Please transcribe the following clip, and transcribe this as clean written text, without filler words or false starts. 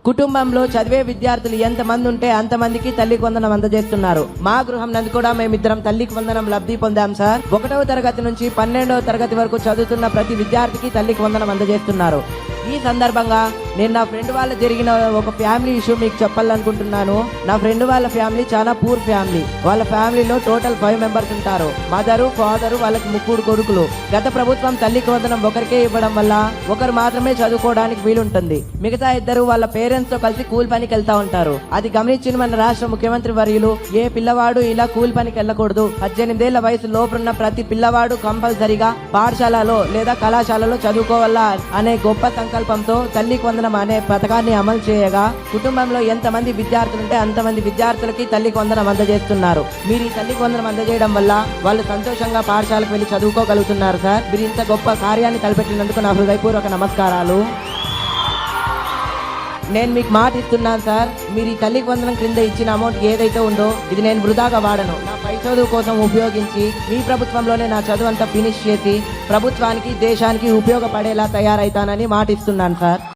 కుటుంబంలో చదివే విద్యార్థులు ఎంతమంది ఉంటే అంతమందికి తల్లికి వందనం అందజేస్తున్నారు. మా గృహం నందు కూడా మేమిద్దరం తల్లికి వందనం లబ్ధి పొందాం సార్. 1వ తరగతి నుంచి 12వ తరగతి వరకు చదువుతున్న ప్రతి విద్యార్థికి తల్లికి వందనం అందజేస్తున్నారు. ఈ సందర్భంగా నేను నా ఫ్రెండ్ వాళ్ళ జరిగిన ఒక ఫ్యామిలీ ఇష్యూ మీకు చెప్పాలనుకుంటున్నాను. నా ఫ్రెండ్ వాళ్ళ ఫ్యామిలీ చాలా పూర్ ఫ్యామిలీ. వాళ్ళ ఫ్యామిలీలో టోటల్ 5 మెంబర్స్ ఉంటారు. మదరు, ఫాదరు, వాళ్ళకి 3 కొడుకులు. గత ప్రభుత్వం తల్లికి వందనం ఒకరికే ఇవ్వడం వల్ల ఒకరు మాత్రమే చదువుకోవడానికి వీలుంటుంది. మిగతా ఇద్దరు వాళ్ళ పేరెంట్స్ తో కలిసి కూలి పనికి వెళ్తా ఉంటారు. అది గమనించిన మన రాష్ట్ర ముఖ్యమంత్రి వర్యులు ఏ పిల్లవాడు ఇలా కూలి పనికి వెళ్ళకూడదు, 18 ఏళ్ల వయసు లోపున్న ప్రతి పిల్లవాడు కంపల్సరిగా పాఠశాలలో లేదా కళాశాలలో చదువుకోవాలా అనే గొప్ప సంకల్పంతో తల్లికి వందనం అనే పథకాన్ని అమలు చేయగా కుటుంబంలో ఎంతమంది విద్యార్థులుంటే అంతమంది విద్యార్థులకి తల్లికి వందనం అందజేస్తున్నారు. మీరు ఈ తల్లికి వందనం అందజేయడం వల్ల వాళ్ళు సంతోషంగా పాఠశాలకు వెళ్లి చదువుకోగలుగుతున్నారు సార్. మీరు ఇంత గొప్ప కార్యాన్ని తలపెట్టినందుకు నా హృదయపూర్వక నమస్కారాలు. నేను మీకు మాట ఇస్తున్నాను సార్, మీరు ఈ తల్లికి వందనం క్రింద ఇచ్చిన అమౌంట్ ఏదైతే ఉందో ఇది నేను వృధాగా వాడను. నా పై చదువు కోసం ఉపయోగించి మీ ప్రభుత్వంలోనే నా చదువు అంతా ఫినిష్ చేసి ప్రభుత్వానికి, దేశానికి ఉపయోగపడేలా తయారైతానని మాట ఇస్తున్నాను సార్.